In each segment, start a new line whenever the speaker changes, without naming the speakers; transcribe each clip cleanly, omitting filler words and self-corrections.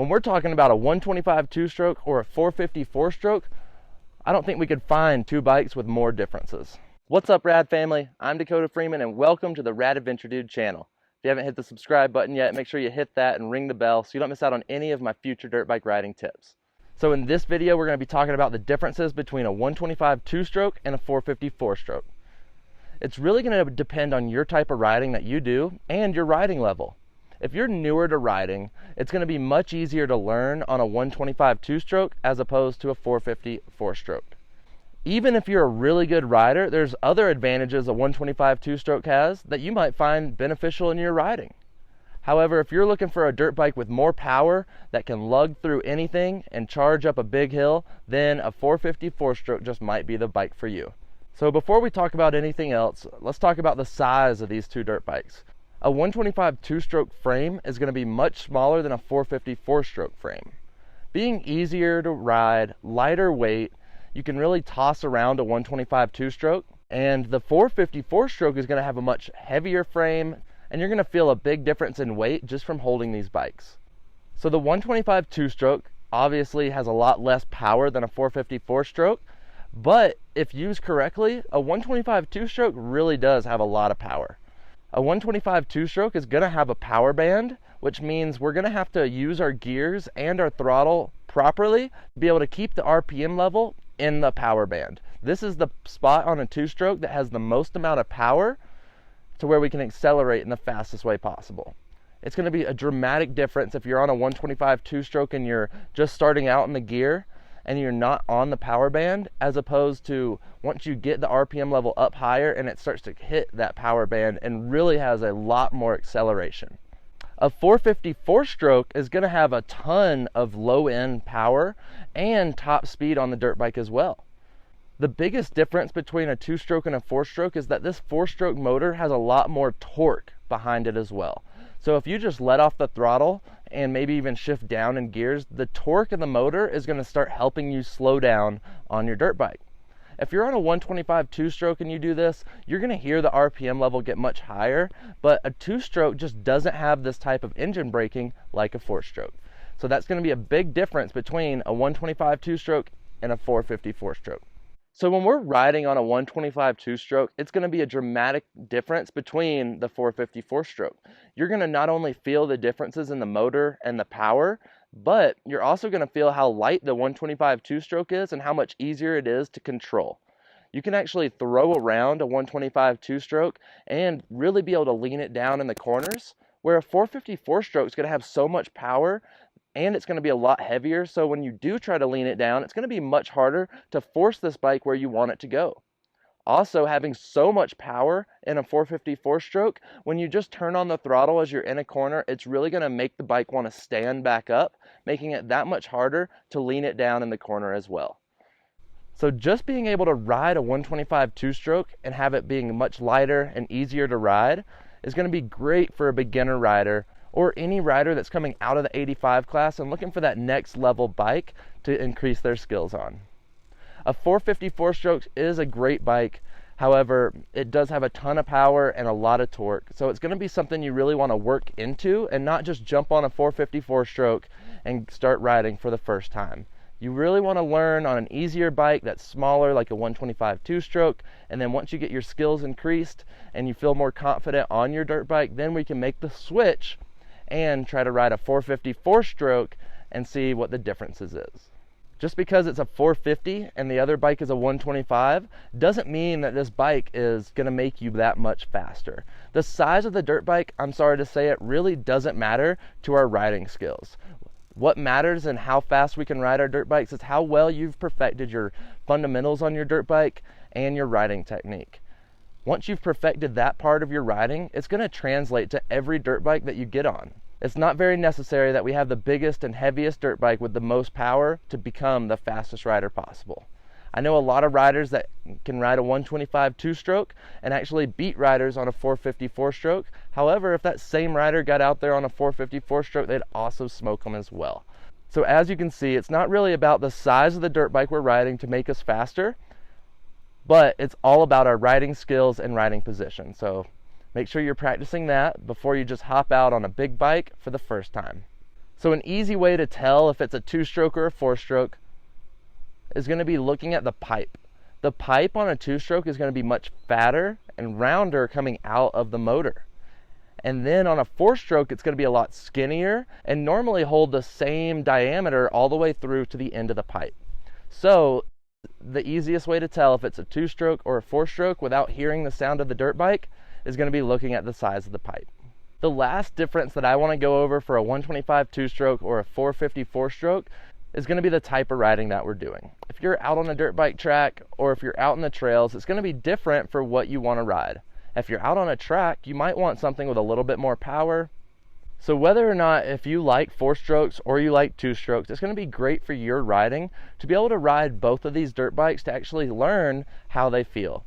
When we're talking about a 125 two-stroke or a 450 four-stroke, I don't think we could find two bikes with more differences. What's up, Rad family? I'm Dakota Freeman and welcome to the Rad Adventure Dude channel. If you haven't hit the subscribe button yet, make sure you hit that and ring the bell so you don't miss out on any of my future dirt bike riding tips. So in this video, we're going to be talking about the differences between a 125 two-stroke and a 450 four-stroke. It's really going to depend on your type of riding that you do and your riding level. If you're newer to riding, it's going to be much easier to learn on a 125 two-stroke as opposed to a 450 four-stroke. Even if you're a really good rider, there's other advantages a 125 two-stroke has that you might find beneficial in your riding. However, if you're looking for a dirt bike with more power that can lug through anything and charge up a big hill, then a 450 four-stroke just might be the bike for you. So before we talk about anything else, let's talk about the size of these two dirt bikes. A 125 two-stroke frame is going to be much smaller than a 450 four-stroke frame. Being easier to ride, lighter weight, you can really toss around a 125 two-stroke, and the 450 four-stroke is going to have a much heavier frame, and you're going to feel a big difference in weight just from holding these bikes. So the 125 two-stroke obviously has a lot less power than a 450 four-stroke, but if used correctly, a 125 two-stroke really does have a lot of power. A 125 two-stroke is going to have a power band, which means we're going to have to use our gears and our throttle properly to be able to keep the RPM level in the power band. This is the spot on a two-stroke that has the most amount of power to where we can accelerate in the fastest way possible. It's going to be a dramatic difference if you're on a 125 two-stroke and you're just starting out in the gear and you're not on the power band, as opposed to once you get the RPM level up higher and it starts to hit that power band and really has a lot more acceleration. A 450 four-stroke is going to have a ton of low-end power and top speed on the dirt bike as well. The biggest difference between a two-stroke and a four-stroke is that this four-stroke motor has a lot more torque behind it as well. So if you just let off the throttle and maybe even shift down in gears, the torque in the motor is going to start helping you slow down on your dirt bike. If you're on a 125 two-stroke and you do this, you're going to hear the RPM level get much higher, but a two-stroke just doesn't have this type of engine braking like a four-stroke. So that's going to be a big difference between a 125 two-stroke and a 450 four-stroke. So when we're riding on a 125 two-stroke, it's going to be a dramatic difference between the 450 four-stroke. You're going to not only feel the differences in the motor and the power, but you're also going to feel how light the 125 two-stroke is and how much easier it is to control. You can actually throw around a 125 two-stroke and really be able to lean it down in the corners, where a 450 four-stroke is going to have so much power and it's going to be a lot heavier, so when you do try to lean it down, it's going to be much harder to force this bike where you want it to go. Also, having so much power in a 450 four-stroke, when you just turn on the throttle as you're in a corner, it's really going to make the bike want to stand back up, making it that much harder to lean it down in the corner as well. So just being able to ride a 125 two-stroke and have it being much lighter and easier to ride is going to be great for a beginner rider or any rider that's coming out of the 85 class and looking for that next level bike to increase their skills on. A 450 four-stroke is a great bike. However, it does have a ton of power and a lot of torque. So it's going to be something you really want to work into and not just jump on a 450 four-stroke and start riding for the first time. You really want to learn on an easier bike that's smaller, like a 125 two-stroke, and then once you get your skills increased and you feel more confident on your dirt bike, then we can make the switch and try to ride a 450 four-stroke and see what the differences is. Just because it's a 450 and the other bike is a 125 doesn't mean that this bike is going to make you that much faster. The size of the dirt bike, I'm sorry to say it, really doesn't matter to our riding skills. What matters in how fast we can ride our dirt bikes is how well you've perfected your fundamentals on your dirt bike and your riding technique. Once you've perfected that part of your riding, it's going to translate to every dirt bike that you get on. It's not very necessary that we have the biggest and heaviest dirt bike with the most power to become the fastest rider possible. I know a lot of riders that can ride a 125 two-stroke and actually beat riders on a 450 four-stroke. However, if that same rider got out there on a 450 four-stroke, they'd also smoke them as well. So as you can see, it's not really about the size of the dirt bike we're riding to make us faster, but it's all about our riding skills and riding position. So make sure you're practicing that before you just hop out on a big bike for the first time. So an easy way to tell if it's a 2-stroke or a 4-stroke is going to be looking at the pipe. The pipe on a 2-stroke is going to be much fatter and rounder coming out of the motor. And then on a 4-stroke, it's going to be a lot skinnier and normally hold the same diameter all the way through to the end of the pipe. So the easiest way to tell if it's a 2-stroke or a 4-stroke without hearing the sound of the dirt bike is going to be looking at the size of the pipe. The last difference that I want to go over for a 125 2-stroke or a 450 4-stroke is going to be the type of riding that we're doing. If you're out on a dirt bike track or if you're out in the trails, it's going to be different for what you want to ride. If you're out on a track, you might want something with a little bit more power. So whether or not if you like 4-strokes or you like 2-strokes, it's going to be great for your riding to be able to ride both of these dirt bikes to actually learn how they feel.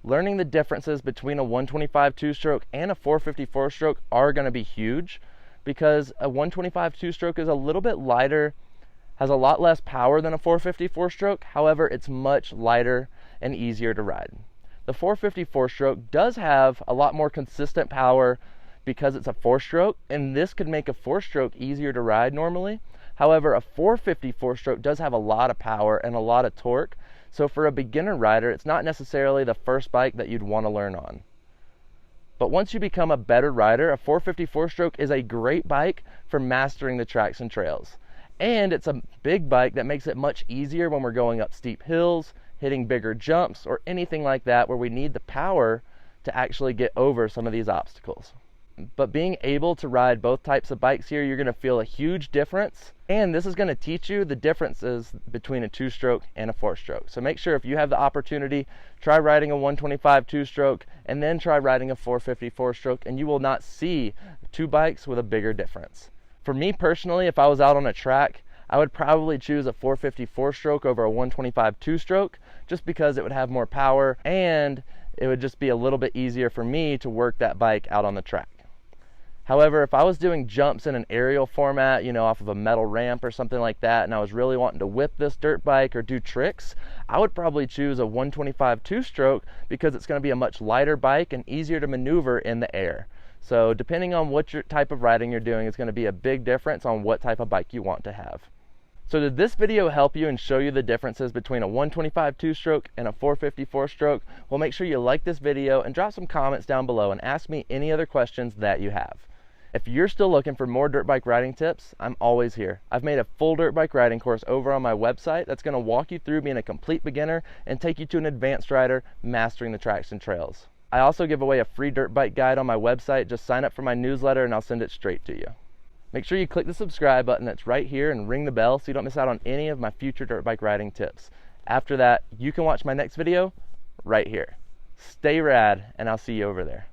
Learning the differences between a 125 2-stroke and a 450 4-stroke are going to be huge because a 125 2-stroke is a little bit lighter, has a lot less power than a 450 4-stroke. However, it's much lighter and easier to ride. The 450 4-stroke does have a lot more consistent power because it's a 4-stroke, and this could make a 4-stroke easier to ride normally. However, a 450 4-stroke does have a lot of power and a lot of torque. So for a beginner rider, it's not necessarily the first bike that you'd want to learn on. But once you become a better rider, a 450 4-stroke is a great bike for mastering the tracks and trails. And it's a big bike that makes it much easier when we're going up steep hills, hitting bigger jumps, or anything like that where we need the power to actually get over some of these obstacles. But being able to ride both types of bikes here, you're going to feel a huge difference. And this is going to teach you the differences between a 2-stroke and a 4-stroke. So make sure if you have the opportunity, try riding a 125 2-stroke and then try riding a 450 4-stroke, and you will not see two bikes with a bigger difference. For me personally, if I was out on a track, I would probably choose a 450 4-stroke over a 125 2-stroke just because it would have more power and it would just be a little bit easier for me to work that bike out on the track. However, if I was doing jumps in an aerial format, off of a metal ramp or something like that, and I was really wanting to whip this dirt bike or do tricks, I would probably choose a 125 2-stroke because it's going to be a much lighter bike and easier to maneuver in the air. So depending on what type of riding you're doing, it's going to be a big difference on what type of bike you want to have. So did this video help you and show you the differences between a 125 2-stroke and a 450 4-stroke? Well, make sure you like this video and drop some comments down below and ask me any other questions that you have. If you're still looking for more dirt bike riding tips, I'm always here. I've made a full dirt bike riding course over on my website that's going to walk you through being a complete beginner and take you to an advanced rider mastering the tracks and trails. I also give away a free dirt bike guide on my website. Just sign up for my newsletter and I'll send it straight to you. Make sure you click the subscribe button that's right here and ring the bell so you don't miss out on any of my future dirt bike riding tips. After that, you can watch my next video right here. Stay rad, and I'll see you over there.